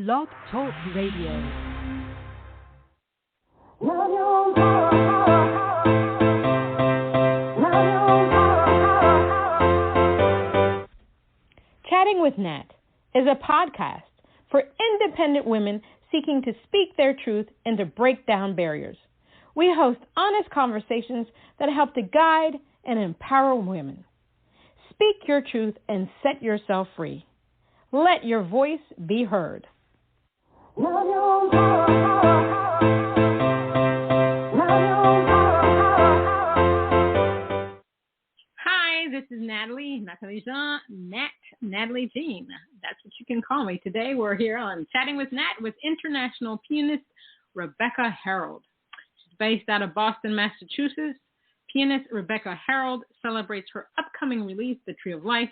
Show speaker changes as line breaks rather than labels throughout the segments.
Blog Talk Radio. Chatting with Nat is a podcast for independent women seeking to speak their truth and to break down barriers. We host honest conversations that help to guide and empower women. Speak your truth and set yourself free. Let your voice be heard. Hi, this is Natalie Jean, Natalie Jean. That's what you can call me. Today we're here on Chatting with Nat with international pianist Rebecca Harrold. She's based out of Boston, Massachusetts. Pianist Rebecca Harrold celebrates her upcoming release, The Tree of Life,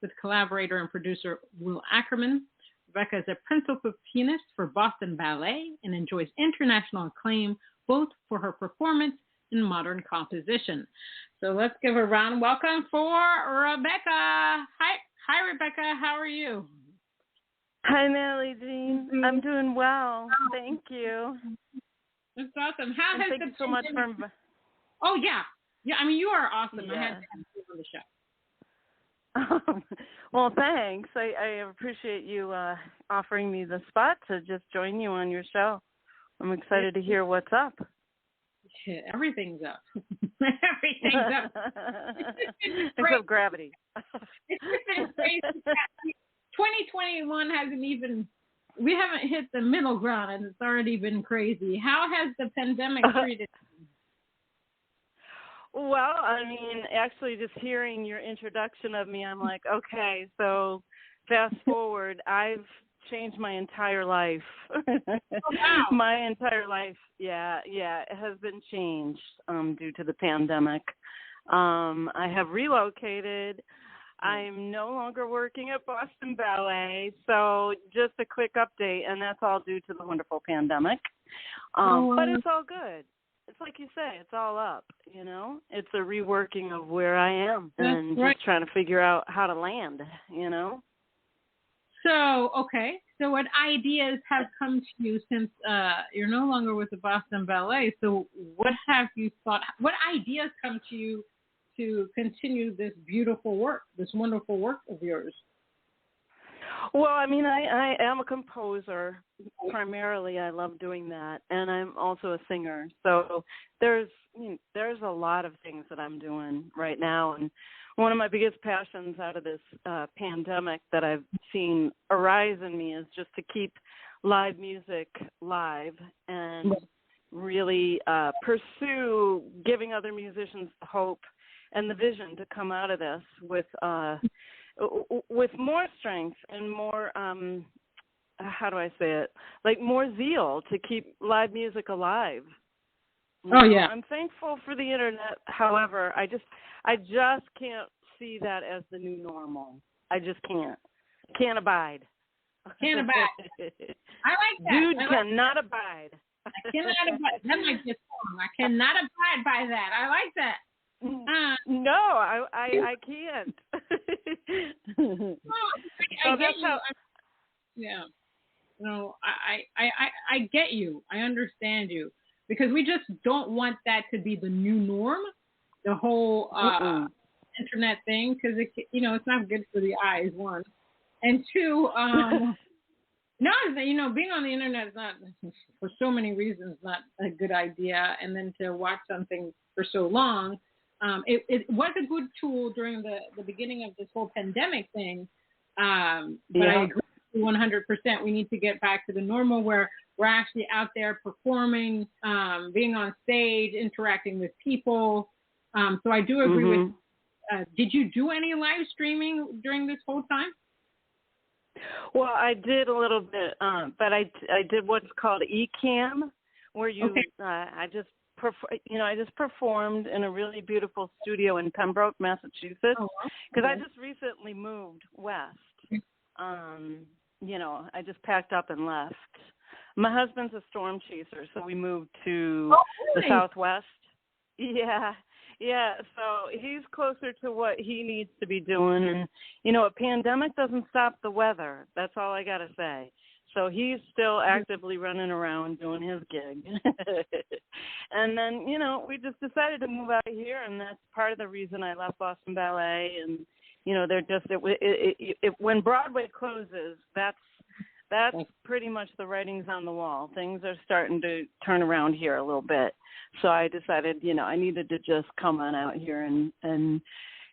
with collaborator and producer Will Ackerman. Rebecca is a principal pianist for Boston Ballet and enjoys international acclaim both for her performance and modern composition. So let's give a round welcome for Rebecca. Hi, Rebecca. How are you?
Hi, Natalie Jean. I'm doing well. Thank you.
That's awesome. How has
thank you so much for...
Oh, yeah. Yeah, I mean, you are awesome.
Yeah.
I had to have you on the show.
Well, thanks. I appreciate you offering me the spot to just join you on your show. I'm excited to hear what's up.
Everything's up. Everything's up.
Except gravity.
It's been crazy. 2021 we haven't hit the middle ground and it's already been crazy. How has the pandemic treated you?
Well, I mean, actually just hearing your introduction of me, I'm like, okay, so fast forward, I've changed my entire life.
Oh, wow.
My entire life, yeah, it has been changed due to the pandemic. I have relocated. I'm no longer working at Boston Ballet, so just a quick update, and that's all due to the wonderful pandemic. But it's all good. It's like you say, it's all up, you know? It's a reworking of where I am and just trying to figure out how to land, you know?
So, okay. So what ideas have come to you since you're no longer with the Boston Ballet? So what have you thought? What ideas come to you to continue this beautiful work, this wonderful work of yours?
Well, I mean, I am a composer. Primarily, I love doing that, and I'm also a singer. So there's a lot of things that I'm doing right now, and one of my biggest passions out of this pandemic that I've seen arise in me is just to keep live music live and really pursue giving other musicians hope and the vision to come out of this with more strength and more, how do I say it, like more zeal to keep live music alive.
Oh, yeah.
I'm thankful for the internet. However, I just can't see that as the new normal. I just can't. Can't abide.
Can't abide. I like that.
Dude cannot abide.
I cannot abide. That might be a song. I cannot abide by that. I like that.
No, I can't.
I get you. Yeah. No, I get you. I understand you. Because we just don't want that to be the new norm, the whole internet thing, because it's not good for the eyes, one. And two, being on the internet is not, for so many reasons, not a good idea. And then to watch something for so long, it was a good tool during the beginning of this whole pandemic thing. But I agree 100%. We need to get back to the normal where we're actually out there performing, being on stage, interacting with people. So I do agree with. Did you do any live streaming during this whole time?
Well, I did a little bit, but I did what's called eCam, where I just performed in a really beautiful studio in Pembroke, Massachusetts, because I just recently moved west. I just packed up and left. My husband's a storm chaser, so we moved to the Southwest. Yeah. So he's closer to what he needs to be doing. And, a pandemic doesn't stop the weather. That's all I got to say. So he's still actively running around doing his gig. And then, we just decided to move out here, and that's part of the reason I left Boston Ballet. And, they're just, when Broadway closes, that's pretty much the writing's on the wall. Things are starting to turn around here a little bit. So I decided, I needed to just come on out here and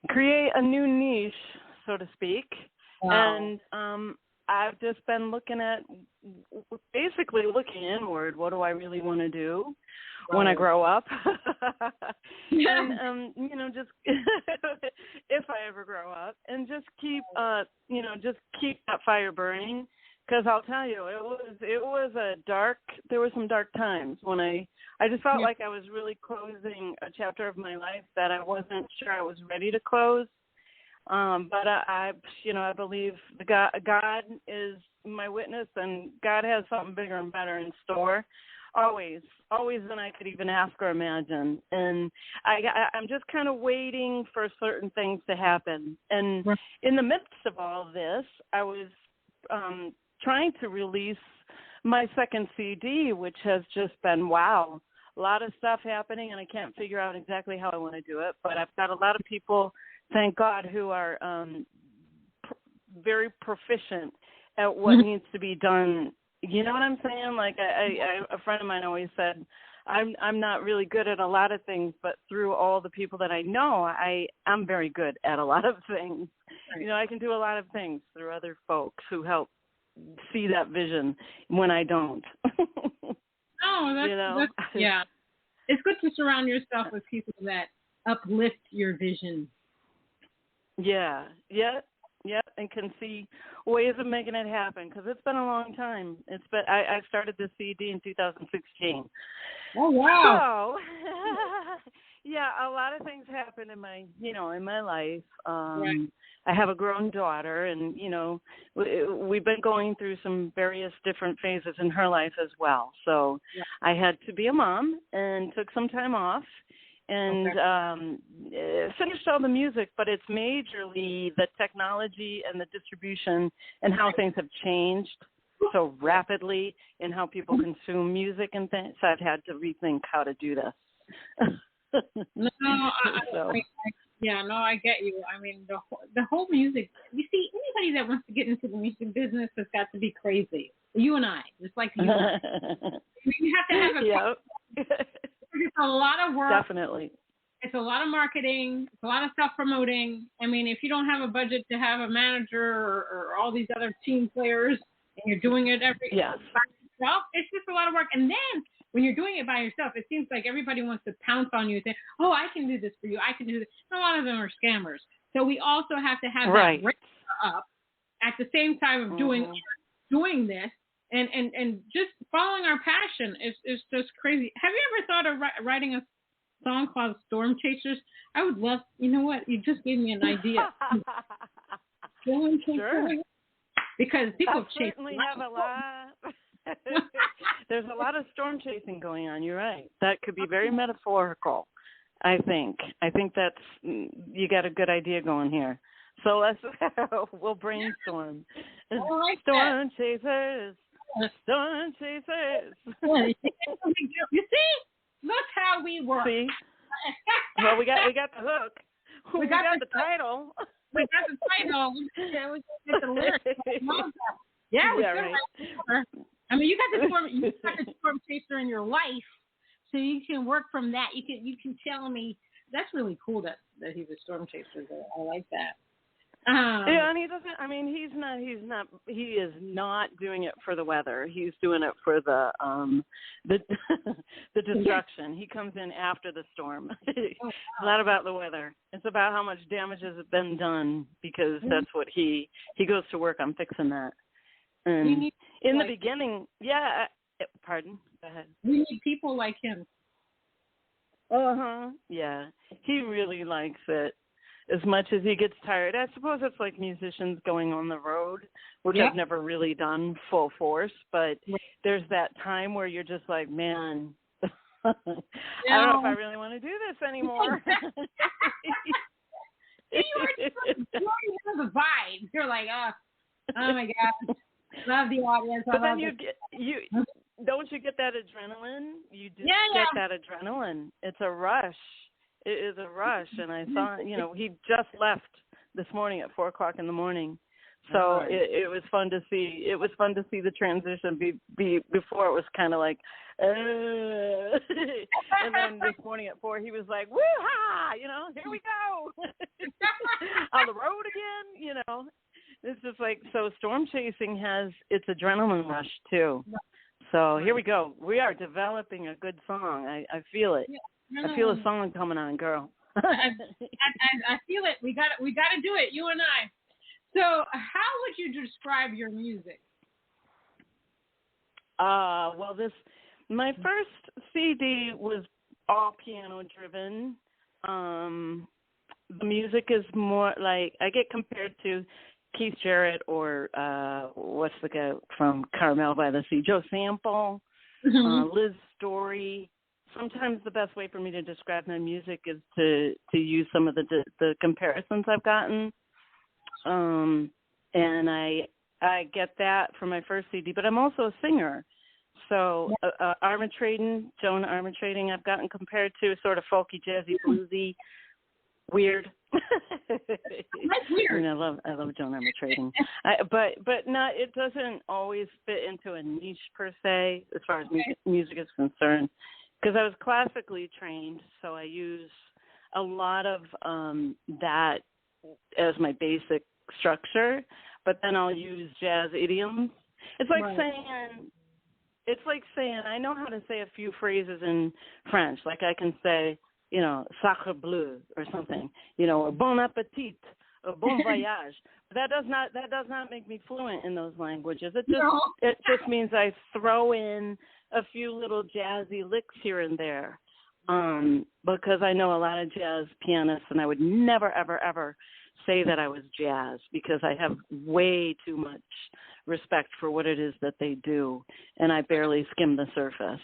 create a new niche, so to speak. Wow. And I've just been looking inward. What do I really want to do when I grow up? And, just if I ever grow up, and just keep, just keep that fire burning. Because I'll tell you, there were some dark times when I just felt like I was really closing a chapter of my life that I wasn't sure I was ready to close. But I believe God is my witness, and God has something bigger and better in store, always than I could even ask or imagine. And I'm just kind of waiting for certain things to happen. And in the midst of all of this, I was trying to release my second CD, which has just been, wow, a lot of stuff happening, and I can't figure out exactly how I want to do it. But I've got a lot of people, thank God, who are very proficient at what needs to be done. You know what I'm saying? Like a friend of mine always said, I'm not really good at a lot of things, but through all the people that I know, I'm very good at a lot of things. Right. I can do a lot of things through other folks who help see that vision when I don't.
That's yeah. It's good to surround yourself with people that uplift your vision. Yeah, and can see ways of making it happen, because it's been a long time. I started this CD in 2016.
Oh wow!
So, yeah, a lot of things happened in my life. I have a grown daughter, and we've been going through some various different phases in her life as well. So I had to be a mom and took some time off. And finished all the music, but it's majorly the technology and the distribution and how things have changed so rapidly in how people consume music and things. So I've had to rethink how to do this.
I get you. I mean, the whole music. You see, anybody that wants to get into the music business has got to be crazy. You and I, just like you and I. You have to have a. It's a lot of work.
Definitely.
It's a lot of marketing. It's a lot of self-promoting. I mean, if you don't have a budget to have a manager or all these other team players, and you're doing it by yourself, it's just a lot of work. And then when you're doing it by yourself, it seems like everybody wants to pounce on you and say, oh, I can do this for you. I can do this. And a lot of them are scammers. So we also have to have that radar up at the same time of doing this. And just following our passion is just crazy. Have you ever thought of writing a song called Storm Chasers? I would love, you know what? You just gave me an idea. Storm Chasers. Sure. Because people
certainly have a lot. There's a lot of storm chasing going on. You're right. That could be very metaphorical, I think. I think that's, you got a good idea going here. So we'll brainstorm. Storm Chasers. Storm Chasers.
You see? Look how we work.
See? Well, we got the hook. We got the title.
We got the title. Yeah, we got the lyrics. Right. I mean, you got the storm chaser in your life, so you can work from that. You can tell me. That's really cool that he's a storm chaser. I like that.
And he doesn't. I mean, he is not doing it for the weather. He's doing it for the destruction. He comes in after the storm. It's not about the weather. It's about how much damage has been done, because that's what he goes to work on fixing that. And in the beginning, pardon. Go ahead.
We need people like him.
Yeah, he really likes it. As much as he gets tired. I suppose it's like musicians going on the road, which I've never really done full force, but there's that time where you're just like, man, I don't know if I really want to do this anymore.
You know the vibe. You're like, oh my God. Love the audience.
But then don't you get that adrenaline? You just get that adrenaline. It's a rush. It is a rush. And I saw, he just left this morning at 4:00 in the morning. So it was fun to see. It was fun to see the transition before it was kind of like, and then this morning at 4, he was like, woo-ha, here we go. On the road again, It's just like, so storm chasing has its adrenaline rush too. So here we go. We are developing a good song. I feel it. I feel a song coming on, girl.
I feel it. We got to do it, you and I. So how would you describe your music?
Well, my first CD was all piano driven. The music is more like, I get compared to Keith Jarrett or what's the guy from Carmel by the Sea, Joe Sample, Liz Story. Sometimes the best way for me to describe my music is to use some of the comparisons I've gotten. And I get that from my first CD, but I'm also a singer. So Joan Armatrading, I've gotten compared to sort of folky, jazzy, bluesy, weird.
That's weird.
I love Joan Armatrading. But not, it doesn't always fit into a niche per se as far as music is concerned, because I was classically trained, so I use a lot of that as my basic structure, but then I'll use jazz idioms. It's like saying I know how to say a few phrases in French. Like I can say, sacre bleu or something, or bon appetit, or bon voyage. That does not make me fluent in those languages. It just means I throw in a few little jazzy licks here and there. Because I know a lot of jazz pianists, and I would never, ever, ever say that I was jazz, because I have way too much respect for what it is that they do, and I barely skim the surface.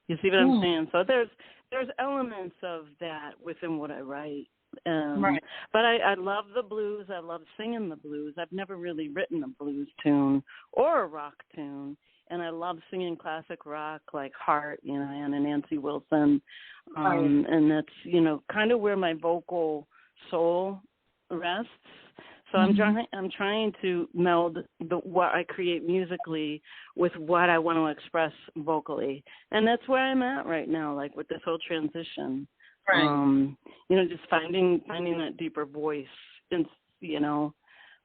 You see what I'm saying? So there's elements of that within what I write. But I love the blues. I love singing the blues. I've never really written a blues tune or a rock tune. And I love singing classic rock like Heart, Anna Nancy Wilson. And that's, kind of where my vocal soul rests. So I'm trying to meld what I create musically with what I want to express vocally. And that's where I'm at right now, like with this whole transition. Just finding that deeper voice,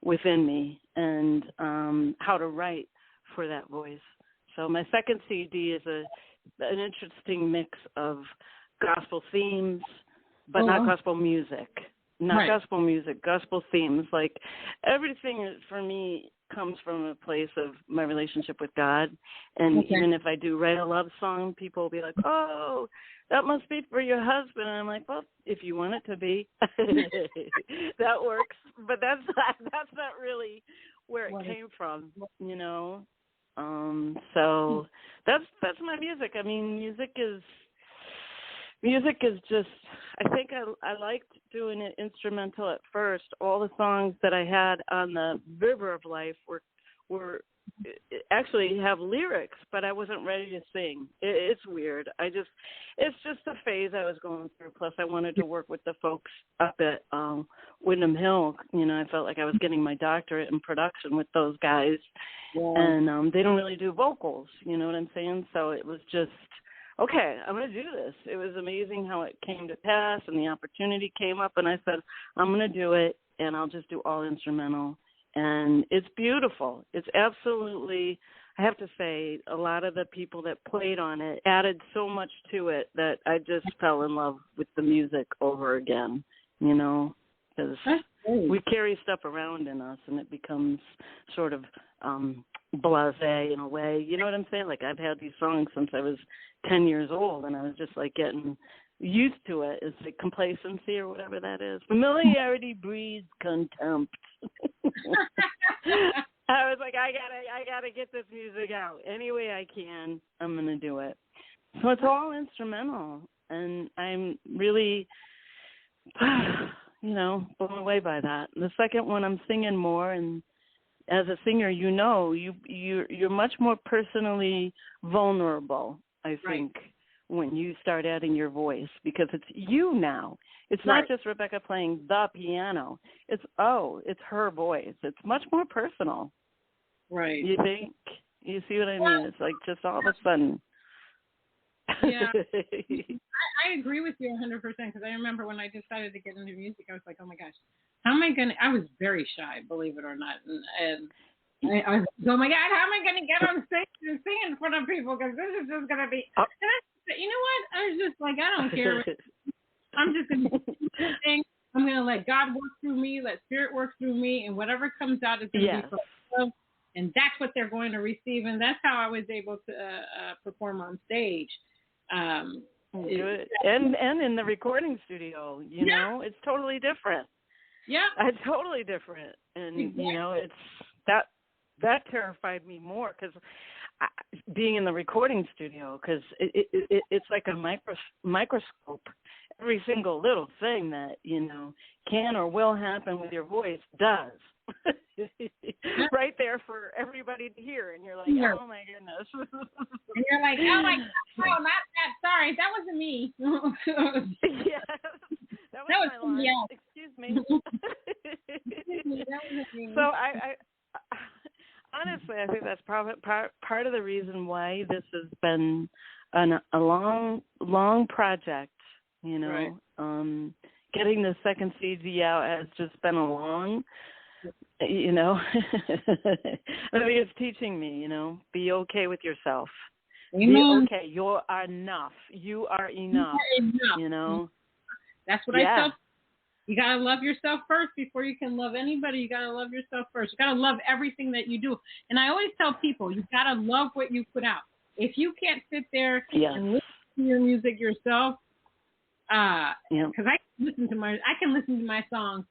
within me, and how to write for that voice. So my second CD is an interesting mix of gospel themes, but not gospel music. Not gospel music, gospel themes. Like everything for me comes from a place of my relationship with God. And even if I do write a love song, people will be like, oh, that must be for your husband. And I'm like, well, if you want it to be, that works. But that's not really where it came from, So that's my music. I mean, music is just, I think I liked doing it instrumental at first. All the songs that I had on the River of Life were actually have lyrics, but I wasn't ready to sing. It's weird. It's just a phase I was going through. Plus, I wanted to work with the folks up at Windham Hill. I felt like I was getting my doctorate in production with those guys, and they don't really do vocals. You know what I'm saying? So it was just, okay, I'm going to do this. It was amazing how it came to pass, and the opportunity came up, and I said, I'm going to do it, and I'll just do all instrumental. And it's beautiful. It's absolutely, I have to say, a lot of the people that played on it added so much to it that I just fell in love with the music over again, because we carry stuff around in us, and it becomes sort of blasé in a way. You know what I'm saying? Like, I've had these songs since I was 10 years old, and I was just like getting used to it. It's like complacency or whatever that is. Familiarity breeds contempt. I was like, I gotta get this music out any way I can. I'm gonna do it. So it's all instrumental, and I'm really, blown away by that. The second one, I'm singing more, and as a singer, you're much more personally vulnerable, I think, when you start adding your voice, because it's you now. It's not just Rebecca playing the piano. It's her voice. It's much more personal.
Right.
You think? You see what I mean? It's like just all of a sudden.
Yeah. I agree with you 100%, because I remember when I decided to get into music, I was like, oh my gosh, how am I going to, I was very shy, believe it or not. And I was like, oh my God, how am I going to get on stage and sing in front of people? Because this is just going to be, and you know what? I was just like, I don't care. I'm just going to sing. I'm going to let God work through me, let Spirit work through me, and whatever comes out is going to be from love. And that's what they're going to receive. And that's how I was able to perform on stage.
Good. And in the recording studio, you know, it's totally different.
Yeah.
It's totally different. And, you know, it's that terrified me more, because being in the recording studio, because it's like a microscope. Every single little thing that, you know, can or will happen with your voice does. Right there for everybody to hear, and you're like, oh my goodness.
And you're like, oh my God, no, not that. Sorry, that wasn't me.
Yeah, that was my line.
Yeah.
Excuse me. So I honestly, I think that's probably part of the reason why this has been a long project. You know, getting the second CD out has just been a long. You know, I think it's teaching me, you know, be okay with yourself.
Amen.
Be okay. You're enough. You are enough. You know,
that's what I tell. You got to love yourself first before you can love anybody. You got to love yourself first. You got to love everything that you do. And I always tell people, you got to love what you put out. If you can't sit there and listen to your music yourself, because I can listen to my songs.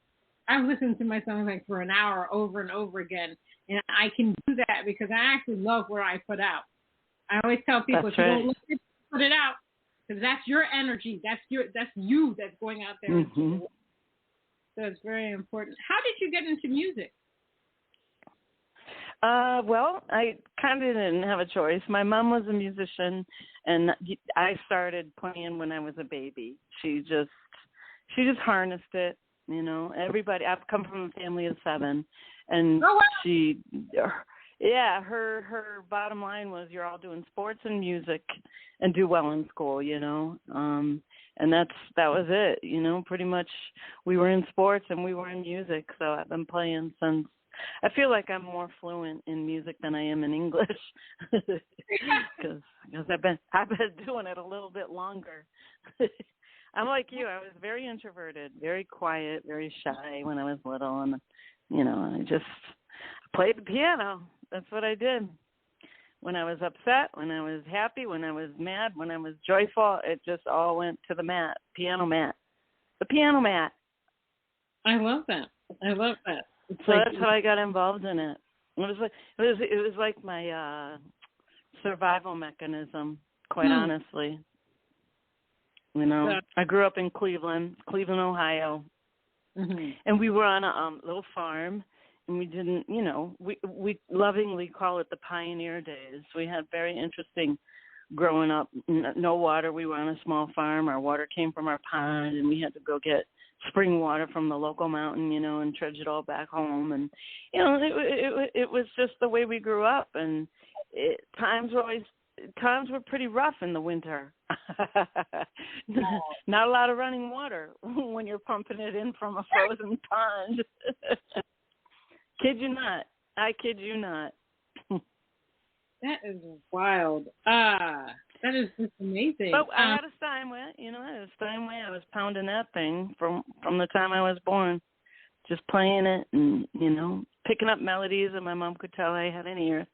I've listened to my songs like for an hour over and over again, and I can do that because I actually love what I put out. I always tell people, if you don't listen, put it out, because that's your energy. That's you that's going out there.
Mm-hmm.
So it's very important. How did you get into music?
Well, I kind of didn't have a choice. My mom was a musician, and I started playing when I was a baby. She just harnessed it. You know, everybody. I've come from a family of 7, and her bottom line was, you're all doing sports and music, and do well in school. You know, and that was it. You know, pretty much we were in sports and we were in music. So I've been playing since. I feel like I'm more fluent in music than I am in English, because I've been doing it a little bit longer. I'm like you. I was very introverted, very quiet, very shy when I was little, and you know, I just played the piano. That's what I did. When I was upset, when I was happy, when I was mad, when I was joyful, it just all went to the mat, piano mat, the piano mat.
I love that.
So that's how I got involved in it. It was like my survival mechanism, quite honestly. You know, I grew up in Cleveland, Ohio, and we were on a little farm, and we didn't, you know, we lovingly call it the pioneer days. We had very interesting growing up. No water. We were on a small farm. Our water came from our pond, and we had to go get spring water from the local mountain, you know, and trudge it all back home. And, you know, it was just the way we grew up. And times were pretty rough in the winter. Not a lot of running water when you're pumping it in from a frozen pond. Kid you not. I kid you not.
That is wild. That is just amazing.
But I had a Steinway, you know, I was pounding that thing from the time I was born, just playing it and, you know, picking up melodies that my mom could tell I had an ear.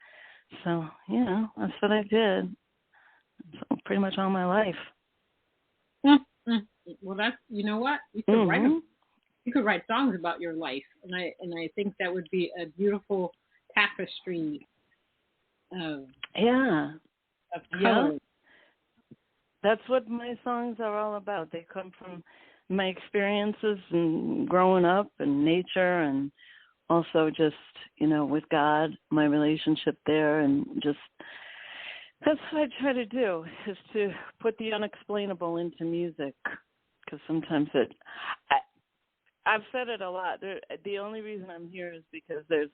So, you know, that's what I did. So pretty much all my life.
Well, that's, you know what? You could write songs about your life, and I think that would be a beautiful tapestry of color.
Yeah. That's what my songs are all about. They come from my experiences and growing up and nature and also just, with God, my relationship there, and just that's what I try to do, is to put the unexplainable into music, because sometimes I've said it a lot. The only reason I'm here is because there's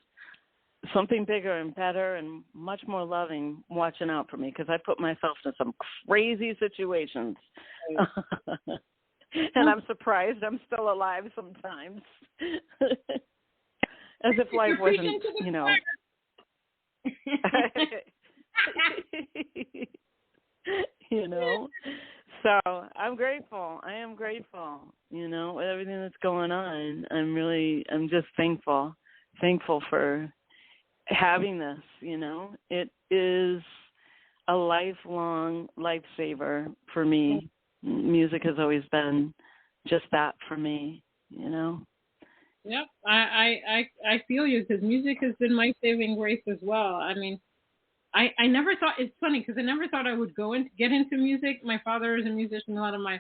something bigger and better and much more loving watching out for me, because I put myself in some crazy situations. And I'm surprised I'm still alive sometimes. As if life wasn't, So I'm grateful. I am grateful, with everything that's going on. I'm just thankful for having this, It is a lifelong lifesaver for me. Music has always been just that for me,
Yep, I feel you, because music has been my saving grace as well. I mean, I never thought, it's funny because I never thought I would get into music. My father is a musician. A lot of my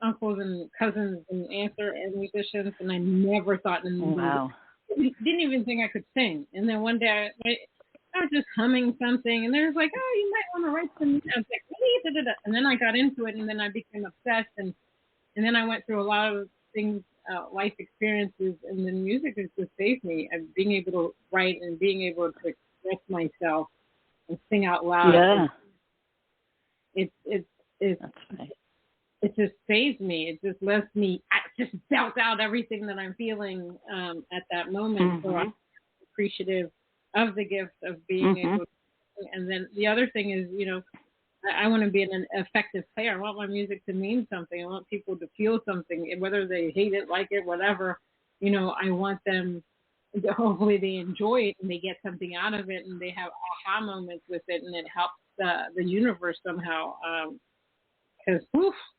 uncles and cousins and aunts are musicians, and I never thought didn't even think I could sing. And then one day I was just humming something, and they was like, "Oh, you might want to write some." I was like, "Da-da-da-da." And then I got into it, and then I became obsessed, and then I went through a lot of things, life experiences, and then music has just saved me. And being able to write and being able to express myself and sing out loud.
Yeah.
That's right. It just saves me. It just lets me just belt out everything that I'm feeling at that moment. So I'm appreciative of the gift of being able to. And then the other thing is, I want to be an effective player. I want my music to mean something. I want people to feel something, whether they hate it, like it, whatever. I want them to, hopefully they enjoy it and they get something out of it and they have aha moments with it, and it helps the universe somehow. Because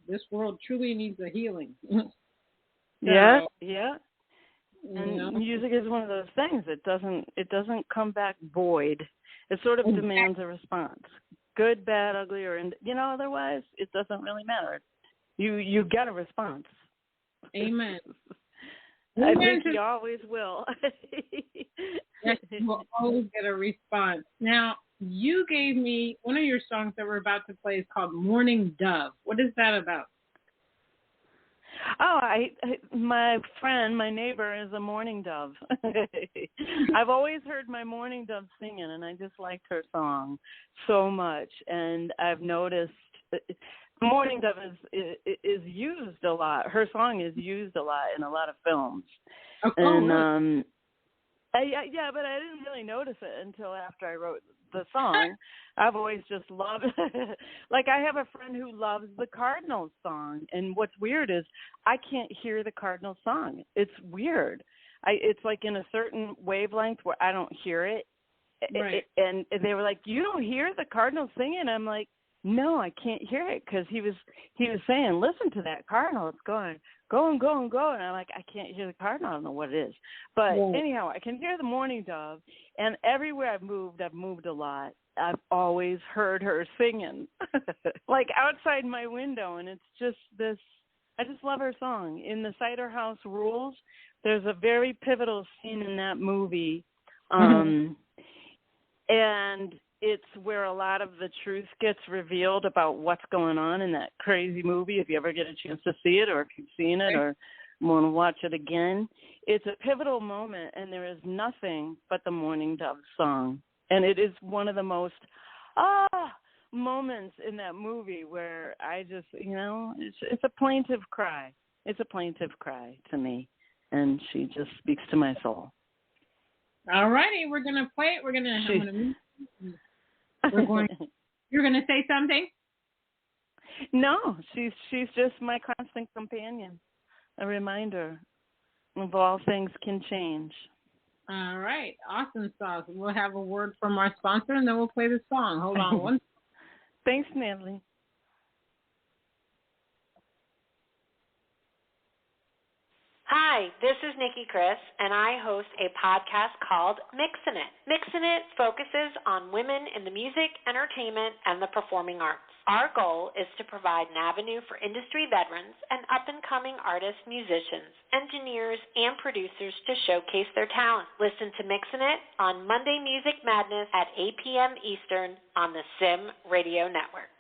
this world truly needs a healing.
Yeah. And music is one of those things. It doesn't come back void. It sort of demands a response. Good, bad, ugly, or otherwise it doesn't really matter. You get a response.
Amen.
I think you always will.
Yes, you will always get a response. Now, you gave me one of your songs that we're about to play is called Morning Dove. What is that about?
Oh, my friend, my neighbor is a mourning dove. I've always heard my mourning dove singing, and I just liked her song so much. And I've noticed mourning dove is used a lot. Her song is used a lot in a lot of films.
Okay.
And yeah, but I didn't really notice it until after I wrote the song. I've always just loved like I have a friend who loves the Cardinals song, and what's weird is I can't hear the Cardinals song. It's weird. It's like in a certain wavelength where I don't hear it.
Right.
And they were like, "You don't hear the Cardinals singing?" I'm like, "No, I can't hear it," because he was saying, "Listen to that Cardinal. It's going. And I'm like, I can't hear the Cardinal. I don't know what it is. But anyhow, I can hear the mourning dove, and everywhere I've moved a lot. I've always heard her singing, like outside my window, and it's just this. I just love her song. In The Cider House Rules, there's a very pivotal scene in that movie, and it's where a lot of the truth gets revealed about what's going on in that crazy movie. If you ever get a chance to see it, or if you've seen it, or want to watch it again, it's a pivotal moment, and there is nothing but the Mourning Dove song. And it is one of the most moments in that movie where I just, it's a plaintive cry. It's a plaintive cry to me, and she just speaks to my soul.
All righty, we're going to play it. You're going to say something?
No, she's just my constant companion, a reminder of all things can change.
All right, awesome sauce. We'll have a word from our sponsor, and then we'll play the song. Hold on one.
Thanks, Natalie.
Hi, this is Nikki Chris, and I host a podcast called Mixin' It. Mixin' It focuses on women in the music, entertainment, and the performing arts. Our goal is to provide an avenue for industry veterans and up-and-coming artists, musicians, engineers, and producers to showcase their talent. Listen to Mixin' It on Monday Music Madness at 8 p.m. Eastern on the Sim Radio Network.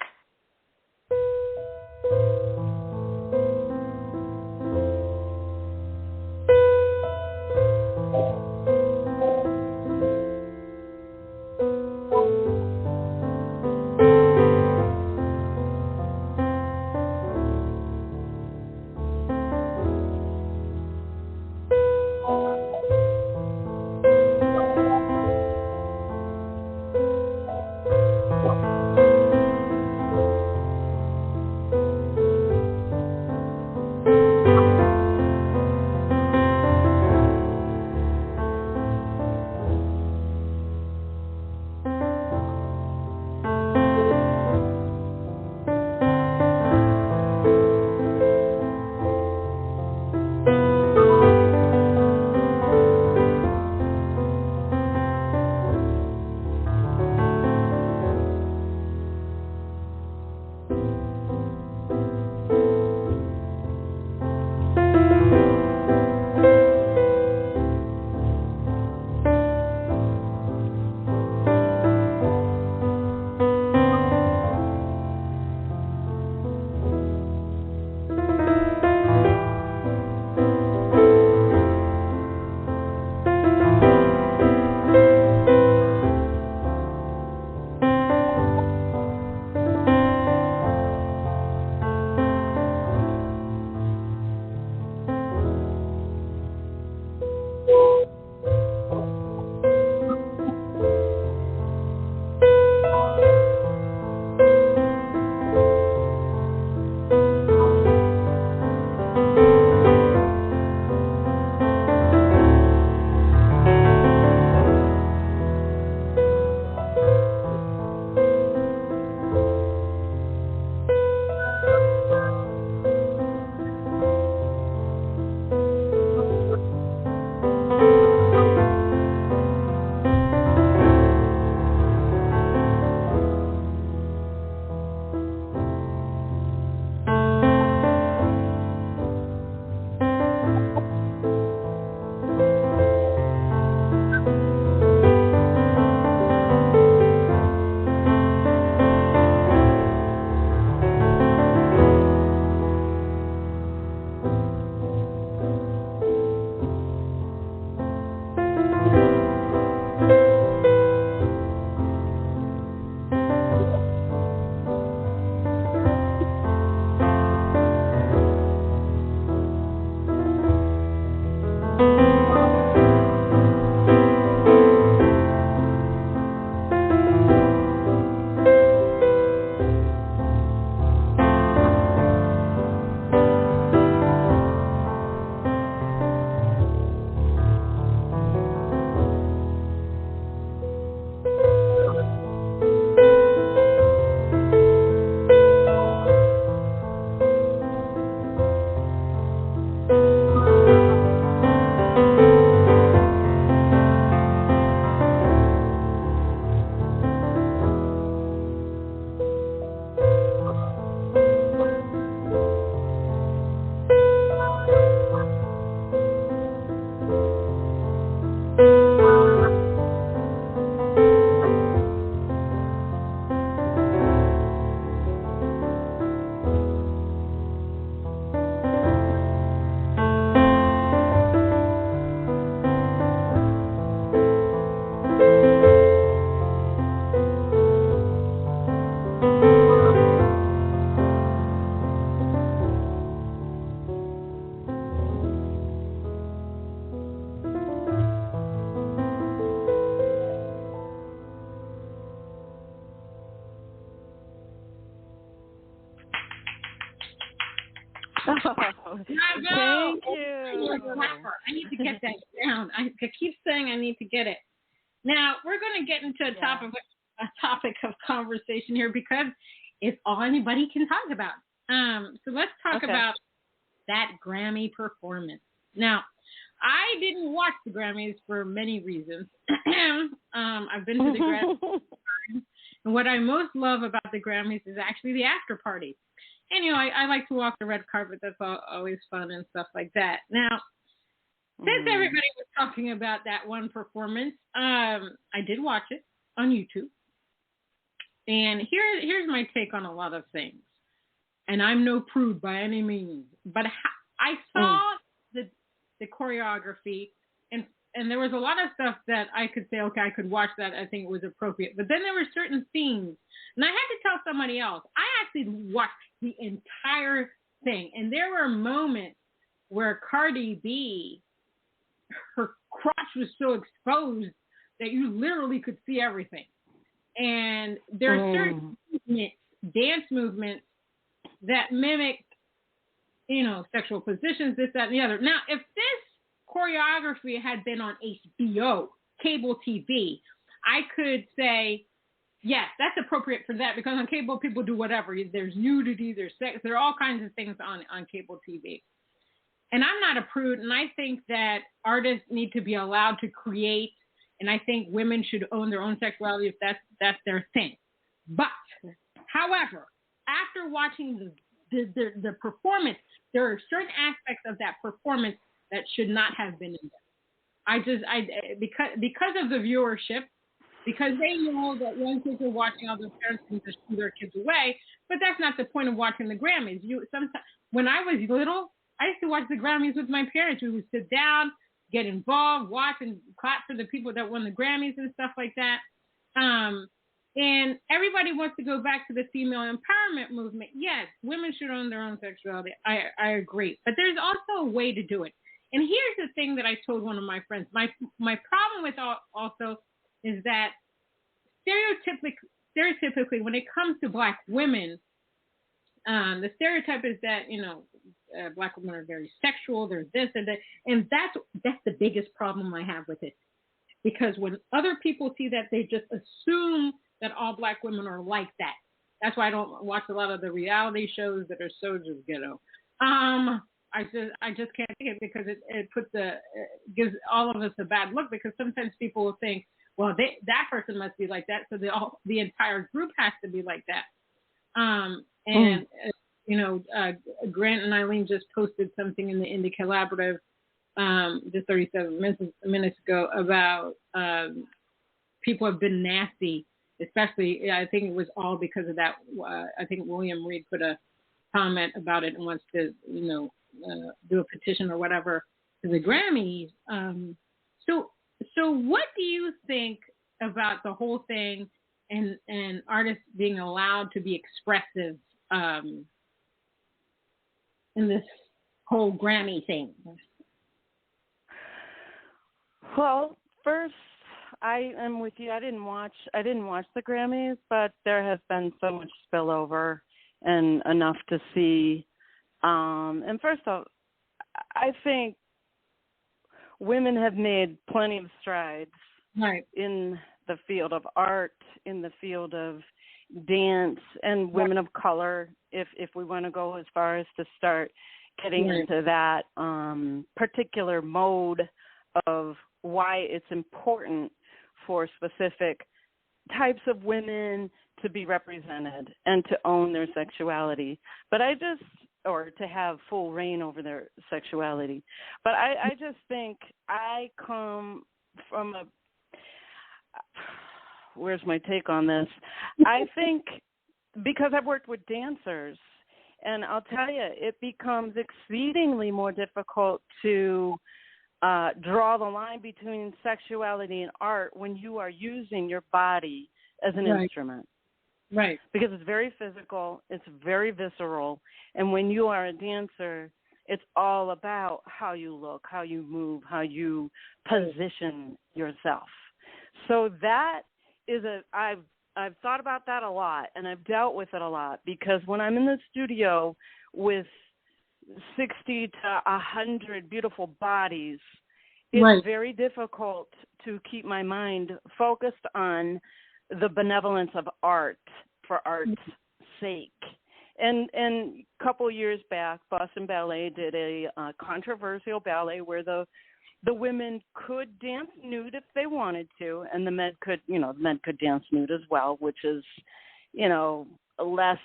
Thank you.
I need to get that down. I keep saying I need to get it. Now, we're going to get into a topic of conversation here because it's all anybody can talk about. So let's talk about that Grammy performance. Now, I didn't watch the Grammys for many reasons. I've been to the Grammys, and what I most love about the Grammys is actually the after party. And, I like to walk the red carpet. That's always fun and stuff like that. Now, since everybody was talking about that one performance, I did watch it on YouTube. And here's my take on a lot of things. And I'm no prude by any means. But I saw the choreography, and there was a lot of stuff that I could say, okay, I could watch that. I think it was appropriate. But then there were certain scenes, and I had to tell somebody else. I actually watched the entire thing, and there were moments where Cardi B, her crotch was so exposed that you literally could see everything. And there are certain movements, dance movements, that mimic, sexual positions, this, that, and the other. Now, if this choreography had been on HBO, cable TV, I could say, yes, that's appropriate for that, because on cable, people do whatever. There's nudity, there's sex, there are all kinds of things on cable TV. And I'm not a prude, and I think that artists need to be allowed to create, and I think women should own their own sexuality if that's their thing. But, however, after watching the performance, there are certain aspects of that performance that should not have been in there. Because of the viewership, because they know that young kids are watching, all their parents can just shoo their kids away, but that's not the point of watching the Grammys. When I was little, I used to watch the Grammys with my parents. We would sit down, get involved, watch, and clap for the people that won the Grammys and stuff like that. And everybody wants to go back to the female empowerment movement. Yes, women should own their own sexuality. I agree. But there's also a way to do it. And here's the thing that I told one of my friends. My problem with also is that stereotypically, when it comes to Black women, the stereotype is that, Black women are very sexual, they're this and that. And that's the biggest problem I have with it. Because when other people see that, they just assume that all Black women are like that. That's why I don't watch a lot of the reality shows that are so just ghetto. I just can't take it, because it gives all of us a bad look, because sometimes people will think, well, that person must be like that, so the entire group has to be like that. Grant and Eileen just posted something in the Indie Collaborative just 37 minutes ago about people have been nasty, especially, I think it was all because of that. I think William Reed put a comment about it and wants to, do a petition or whatever to the Grammys. So what do you think about the whole thing and artists being allowed to be expressive in this whole Grammy thing?
Well, first, I am with you. I didn't watch the Grammys, but there has been so much spillover and enough to see. And first off, I think women have made plenty of strides in the field of art, in the field of dance, and women of color, if we want to go as far as to start getting into that particular mode of why it's important for specific types of women to be represented and to own their sexuality. But or to have full reign over their sexuality. But I just think I come from where's my take on this? I think because I've worked with dancers, and I'll tell you, it becomes exceedingly more difficult to draw the line between sexuality and art when you are using your body as an instrument.
Right.
Because it's very physical, it's very visceral, and when you are a dancer, it's all about how you look, how you move, how you position yourself. So that is I've thought about that a lot, and I've dealt with it a lot, because when I'm in the studio with 60 to 100 beautiful bodies, it's very difficult to keep my mind focused on the benevolence of art for art's sake. And a couple years back, Boston Ballet did a controversial ballet where the women could dance nude if they wanted to, and the men could dance nude as well, which is, less.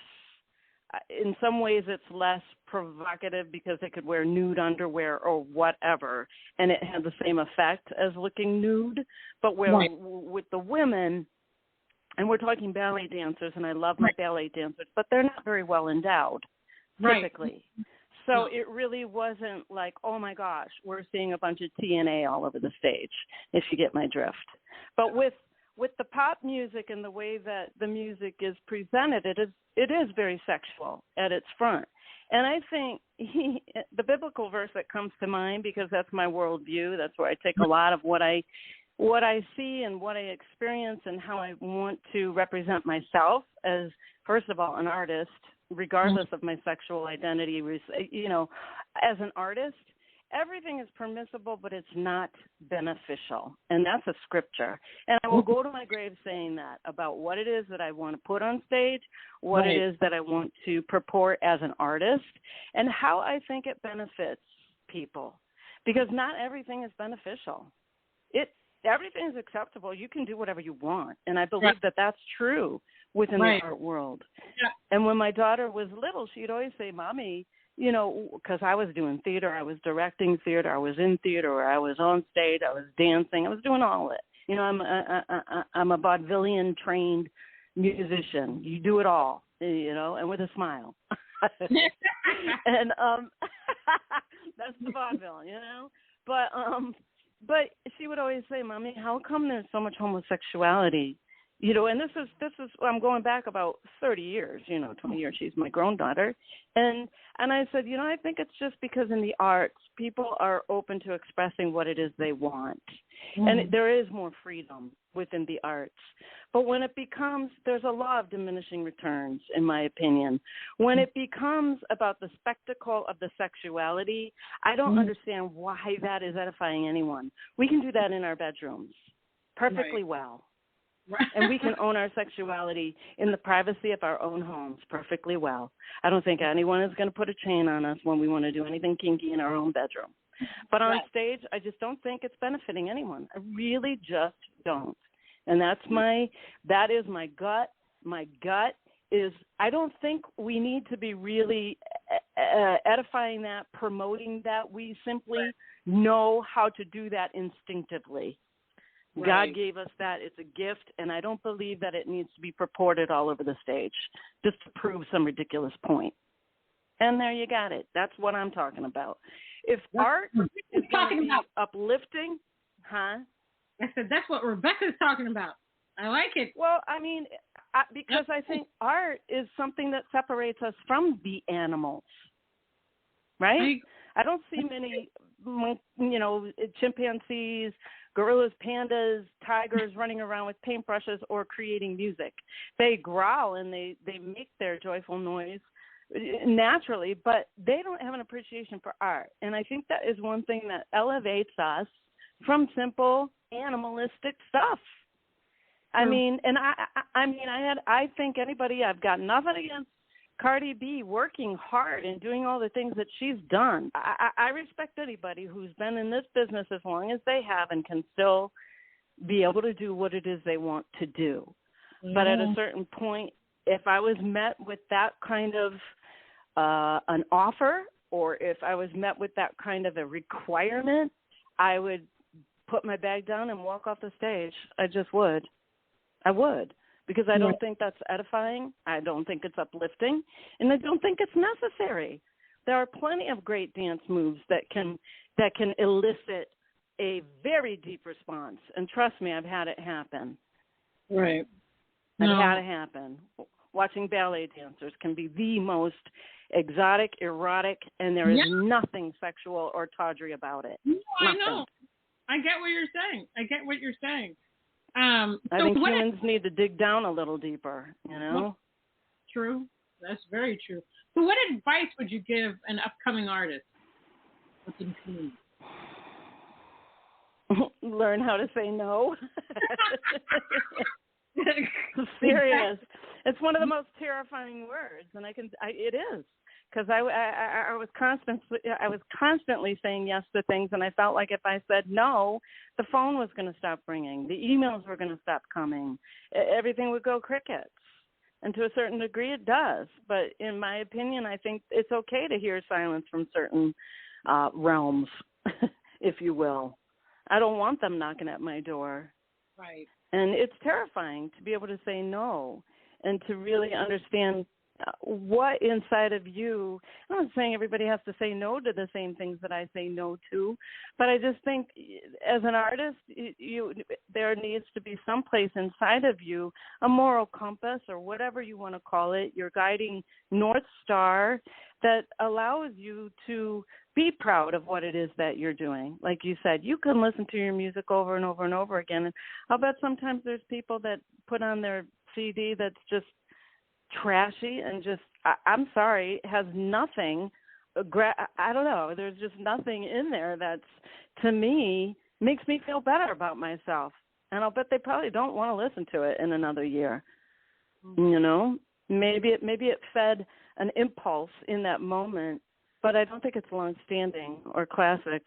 In some ways, it's less provocative because they could wear nude underwear or whatever, and it had the same effect as looking nude. But with the women, and we're talking ballet dancers, and I love my ballet dancers, but they're not very well endowed, typically. So it really wasn't like, oh, my gosh, we're seeing a bunch of TNA all over the stage, if you get my drift. But with the pop music and the way that the music is presented, it is very sexual at its front. And I think the biblical verse that comes to mind, because that's my worldview, that's where I take a lot of what I see and what I experience and how I want to represent myself as, first of all, an artist, regardless of my sexual identity. As an artist, everything is permissible, but it's not beneficial. And that's a scripture. And I will go to my grave saying that about what it is that I want to put on stage, what it is that I want to purport as an artist, and how I think it benefits people. Because not everything is beneficial. Everything is acceptable. You can do whatever you want. And I believe that that's true within the art world. Yeah. And when my daughter was little, she'd always say, Mommy, because I was doing theater, I was directing theater, I was in theater, I was on stage, I was dancing, I was doing all of it. I'm a vaudevillian trained musician. You do it all, and with a smile. And that's the vaudeville, But she would always say, Mommy, how come there's so much homosexuality? And this is I'm going back about 30 years, 20 years. She's my grown daughter. And I said, I think it's just because in the arts, people are open to expressing what it is they want. And there is more freedom within the arts. But when it becomes, there's a law of diminishing returns, in my opinion. When it becomes about the spectacle of the sexuality, I don't understand why that is edifying anyone. We can do that in our bedrooms perfectly well. And we can own our sexuality in the privacy of our own homes perfectly well. I don't think anyone is going to put a chain on us when we want to do anything kinky in our own bedroom. But on stage, I just don't think it's benefiting anyone. I really just don't. And that is my gut. My gut is I don't think we need to be really edifying that, promoting that. We simply know how to do that instinctively. God gave us that. It's a gift, and I don't believe that it needs to be purported all over the stage just to prove some ridiculous point. And there you got it. That's what I'm talking about. If art is going to be uplifting,
I said that's what Rebecca's talking about. I like it.
Well, because I think art is something that separates us from the animals, right? I don't see many, chimpanzees, gorillas, pandas, tigers running around with paintbrushes or creating music. They growl and they make their joyful noise naturally, but they don't have an appreciation for art. And I think that is one thing that elevates us from simple animalistic stuff. I think anybody, I've got nothing against Cardi B working hard and doing all the things that she's done. I respect anybody who's been in this business as long as they have and can still be able to do what it is they want to do. But at a certain point, if I was met with that kind of an offer, or if I was met with that kind of a requirement, I would put my bag down and walk off the stage. I just would. I would. Because I don't think that's edifying, I don't think it's uplifting, and I don't think it's necessary. There are plenty of great dance moves that can elicit a very deep response, and trust me, I've had it happen.
Right.
I've had it happen. Watching ballet dancers can be the most exotic, erotic, and there is nothing sexual or tawdry about it.
No, I know. I get what you're saying.
I think humans need to dig down a little deeper, Well,
true. That's very true. So what advice would you give an upcoming artist?
Learn how to say no. Serious. It's one of the most terrifying words, and it is, because I was constantly saying yes to things, and I felt like if I said no, the phone was going to stop ringing, the emails were going to stop coming, everything would go crickets. And to a certain degree, it does. But in my opinion, I think it's okay to hear silence from certain realms, if you will. I don't want them knocking at my door.
Right.
And it's terrifying to be able to say no and to really understand what inside of you. I'm not saying everybody has to say no to the same things that I say no to, but I just think as an artist, there needs to be some place inside of you, a moral compass or whatever you want to call it, your guiding North Star that allows you to be proud of what it is that you're doing. Like you said, you can listen to your music over and over and over again. And I'll bet sometimes there's people that put on their CD that's just trashy and just, I'm sorry, has nothing, I don't know, there's just nothing in there that's, to me, makes me feel better about myself. And I'll bet they probably don't want to listen to it in another year. You know, maybe it fed an impulse in that moment, but I don't think it's long-standing or classic.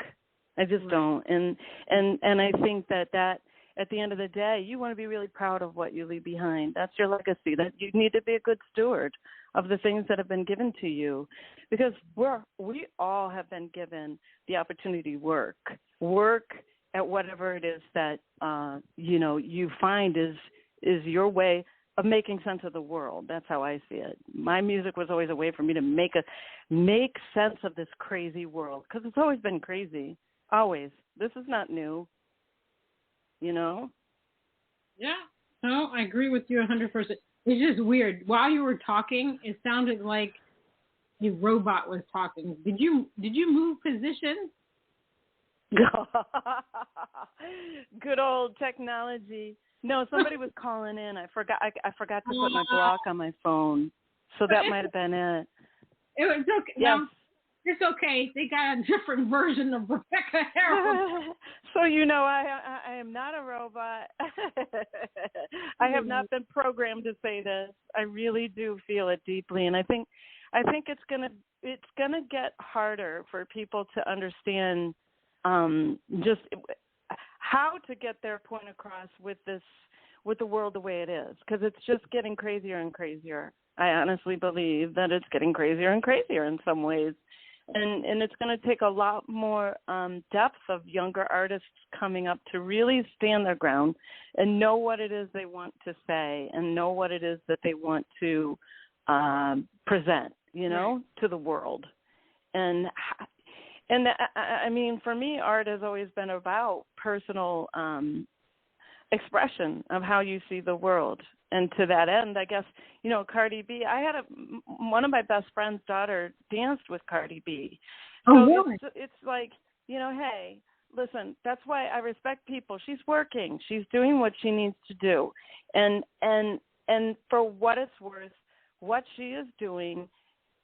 I just don't. And I think that at the end of the day, you want to be really proud of what you leave behind. That's your legacy. That you need to be a good steward of the things that have been given to you, because we all have been given the opportunity to work at whatever it is that you find is your way of making sense of the world. That's how I see it. My music was always a way for me to make sense of this crazy world, because it's always been crazy. Always. This is not new. You know?
Yeah. No, I agree with you 100%. It's just weird. While you were talking, it sounded like a robot was talking. Did you move position?
Good old technology. No, somebody was calling in. I forgot to put my block on my phone, so that might have been it.
It was okay.
Yes.
No, it's okay. They got a different version of Rebecca Harrold.
So I am not a robot. I have not been programmed to say this. I really do feel it deeply, and I think it's gonna get harder for people to understand just how to get their point across with the world the way it is, because it's just getting crazier and crazier. I honestly believe that it's getting crazier and crazier in some ways. And it's going to take a lot more depth of younger artists coming up to really stand their ground and know what it is they want to say and know what it is that they want to present, to the world. And I mean, for me, art has always been about personal expression of how you see the world. And to that end, I guess, Cardi B, I had one of my best friend's daughter danced with Cardi B. So
really?
It's like, hey, listen, that's why I respect people. She's working. She's doing what she needs to do. And for what it's worth, what she is doing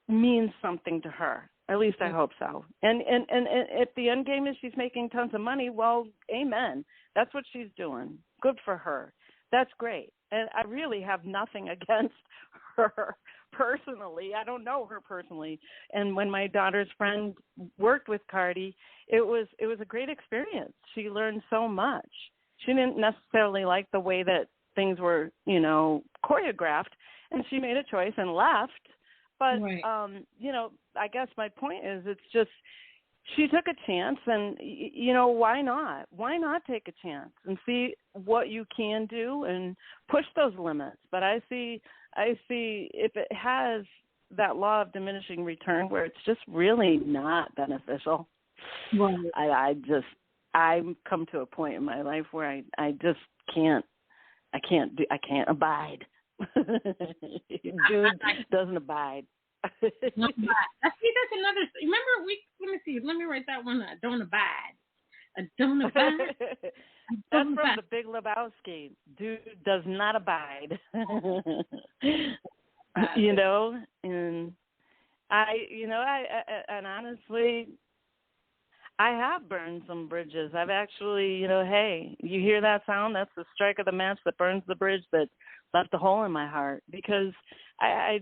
means something to her. At least I hope so. And if the end game is she's making tons of money, well, amen. That's what she's doing. Good for her. That's great. And I really have nothing against her personally. I don't know her personally. And when my daughter's friend worked with Cardi, it was a great experience. She learned so much. She didn't necessarily like the way that things were, choreographed, and she made a choice and left. But,
right.
I guess my point is it's just she took a chance, and, why not? Why not take a chance and see what you can do and push those limits? But I see if it has that law of diminishing return where it's just really not beneficial.
Right.
I've come to a point in my life where I just can't abide. Dude doesn't abide.
Not abide. That's another. Remember, let me write that one. Don't abide. Don't abide.
That's from The Big Lebowski. Dude does not abide. And and honestly, I have burned some bridges. I've actually, hey, you hear that sound? That's the strike of the match that burns the bridge that left a hole in my heart, because I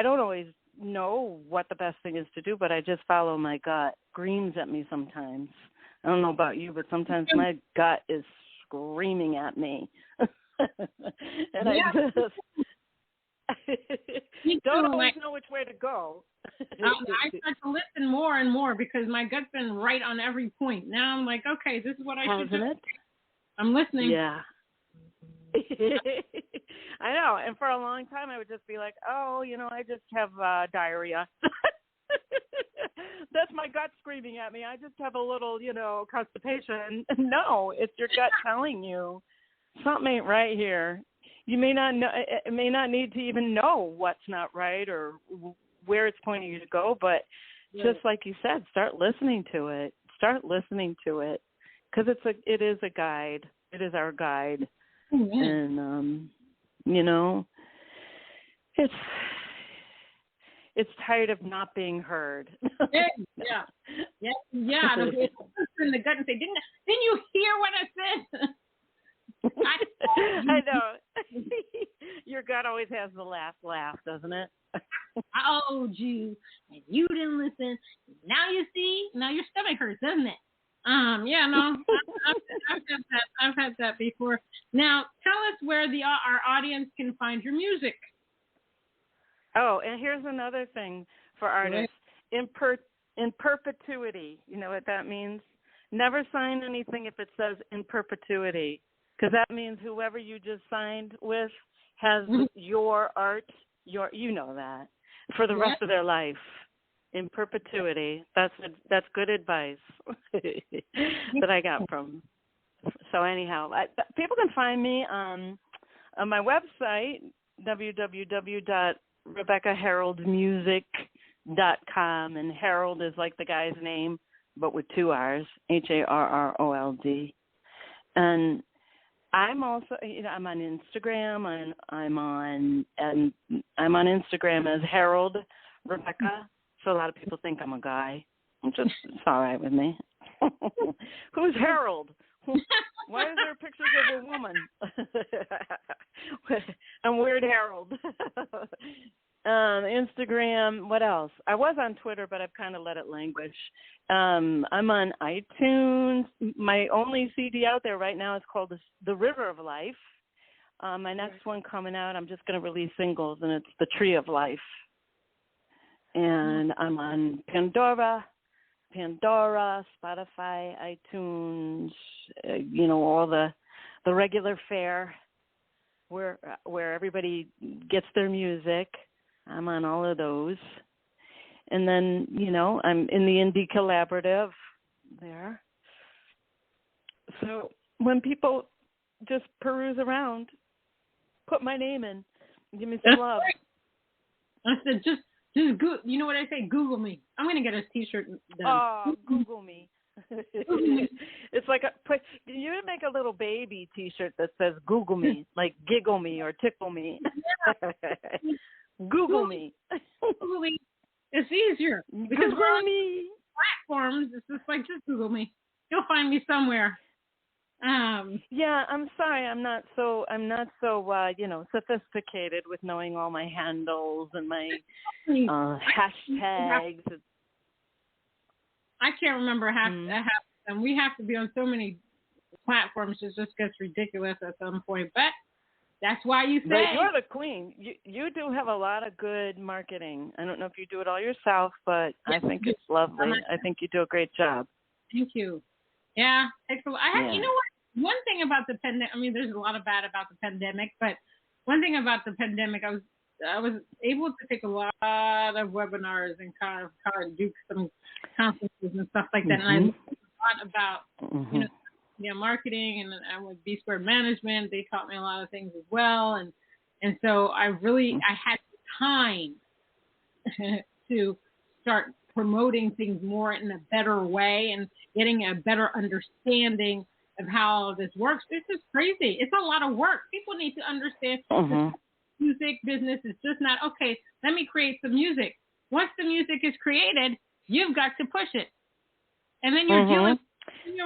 don't always know what the best thing is to do, but I just follow my gut. Screams at me sometimes. I don't know about you, but sometimes my gut is screaming at me. And I just don't always know which way to go.
I start to listen more and more because my gut's been right on every point. Now I'm like, okay, this is what I should do.
Hasn't it?
I'm listening.
Yeah. I know. And for a long time, I would just be like, oh, I just have diarrhea. That's my gut screaming at me. I just have a little, constipation. No, it's your gut telling you something ain't right here. You may not know, it may not need to even know what's not right or where it's pointing you to go, but just like you said, start listening to it. Start listening to it, because it is a guide. It is our guide. Mm-hmm. And it's tired of not being heard.
Yeah. It's in the gut and say, didn't you hear what I said?
I know. Your gut always has the last laugh, doesn't it?
I owed you, and you didn't listen. Now you see. Now your stomach hurts, doesn't it? I've had that before. Now, tell us where our audience can find your music.
Oh, and here's another thing for artists. In perpetuity. You know what that means? Never sign anything if it says in perpetuity, because that means whoever you just signed with has your art, that, for the rest of their life. In perpetuity. That's good advice that I got from. So anyhow, people can find me on my website, www.RebeccaHarroldmusic.com, and Harold is like the guy's name, but with 2 R's, Harrold. And I'm also, I'm on Instagram, and I'm on Instagram as Harold Rebecca. So a lot of people think I'm a guy. It's all right with me. Who's Harold? Why is there pictures of a woman? I'm Weird Harold. Instagram, what else? I was on Twitter, but I've kind of let it languish. I'm on iTunes. My only CD out there right now is called The River of Life. My next one coming out, I'm just going to release singles, and it's The Tree of Life. And I'm on Pandora, Spotify, iTunes, all the regular fare where everybody gets their music. I'm on all of those. And then, I'm in the Indie Collaborative there. So when people just peruse around, put my name in, give me some love.
I said, just Google, you know what I say? Google me. I'm going to get a T-shirt done.
Oh, Google me. It's like you would make a little baby T-shirt that says Google me, like giggle me or tickle me. Google me.
Google me. It's easier because
Google
we're on
me.
platforms. It's just like, just Google me. You'll find me somewhere.
Yeah, I'm sorry. I'm not so sophisticated with knowing all my handles and my hashtags.
I can't remember half of them. We have to be on so many platforms. It just gets ridiculous at some point. But that's why you say.
But you're the queen. You do have a lot of good marketing. I don't know if you do it all yourself, but I think it's lovely. I think you do a great job.
Thank you. Yeah, thanks a lot. You know what? One thing about the pandemic, I mean, there's a lot of bad about the pandemic, but one thing about the pandemic, I was able to take a lot of webinars and kind of do some conferences and stuff like that. And I learned a lot about, marketing and with B Squared Management. They taught me a lot of things as well. And so I had time to start promoting things more in a better way and getting a better understanding of how this works. This is crazy. It's a lot of work. People need to understand the music business is just not, okay, let me create some music. Once the music is created, you've got to push it. And then you're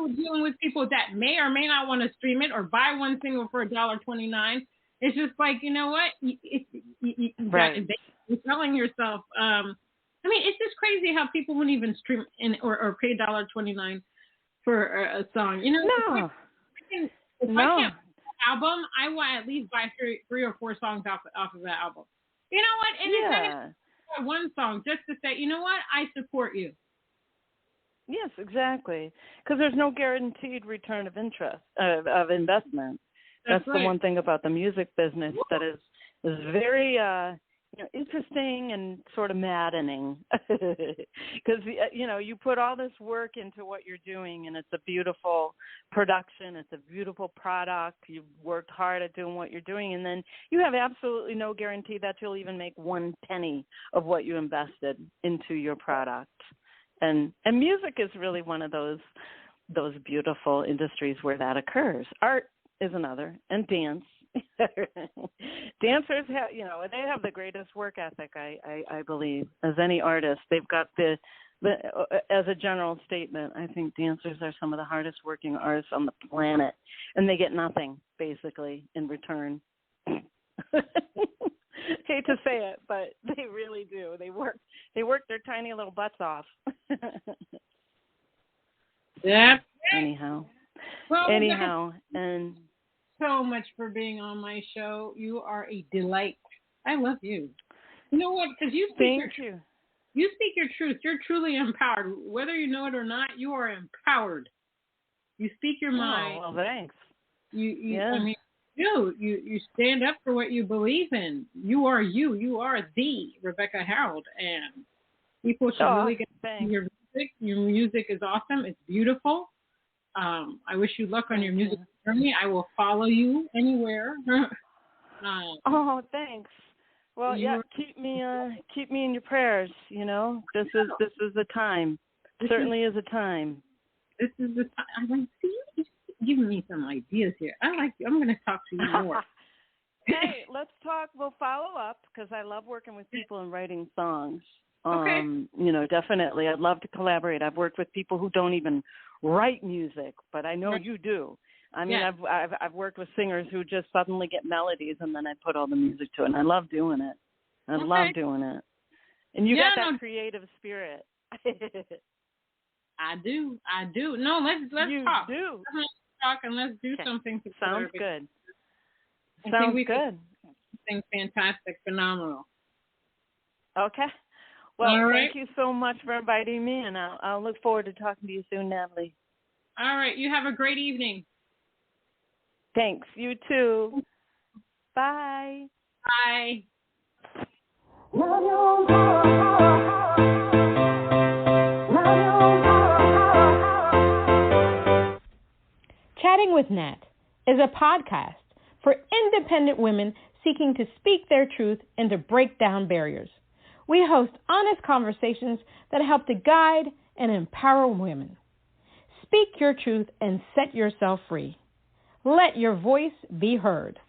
dealing with people that may or may not want to stream it or buy one single for $1.29. It's just like, you know what? You're telling yourself. I mean, it's just crazy how people wouldn't even stream or pay $1.29 for a song. You know,
no.
If I can't buy an album, I want at least buy three or four songs off of that album. You know what? And it's not one song, just to say, you know what? I support you.
Yes, exactly. Because there's no guaranteed return of interest of investment. That's right. The one thing about the music business that is very interesting and sort of maddening. Because you put all this work into what you're doing, and it's a beautiful production. It's a beautiful product. You've worked hard at doing what you're doing, and then you have absolutely no guarantee that you'll even make one penny of what you invested into your product. And music is really one of those beautiful industries where that occurs. Art is another, and dance. Dancers have, they have the greatest work ethic, I believe, as any artist. They've got the as a general statement, I think dancers are some of the hardest working artists on the planet, and they get nothing basically in return. Hate to say it, but they really do. They work their tiny little butts off.
Yeah.
Anyhow, and
so much for being on my show. You are a delight. I love you. You know what? Because you speak You speak your truth. You're truly empowered. Whether you know it or not, you are empowered. You speak your mind.
Oh, well, thanks.
You stand up for what you believe in. You are you. You are the Rebecca Harrold, and people should really get your music. Your music is awesome. It's beautiful. I wish you luck on your music journey. I will follow you anywhere.
Thanks. Well, keep me in your prayers. This is the time. Certainly is a time.
This is the time. I like see. Giving me some ideas here. I like you. I'm going to talk to you more.
Hey, let's talk. We'll follow up because I love working with people and writing songs.
Okay.
Definitely. I'd love to collaborate. I've worked with people who don't even write music, but I know you do. I mean, I've worked with singers who just suddenly get melodies and then I put all the music to it, and I love doing it. I love doing it. And you got that creative spirit.
I do. No, let's talk.
You do.
Let's talk and let's do something together.
Sounds good. Sounds good.
Something fantastic, phenomenal.
Okay. Well, thank you so much for inviting me, and I'll look forward to talking to you soon, Natalie.
All right. You have a great evening.
Thanks. You too. Bye.
Bye.
Chatting with Nat is a podcast for independent women seeking to speak their truth and to break down barriers. We host honest conversations that help to guide and empower women. Speak your truth and set yourself free. Let your voice be heard.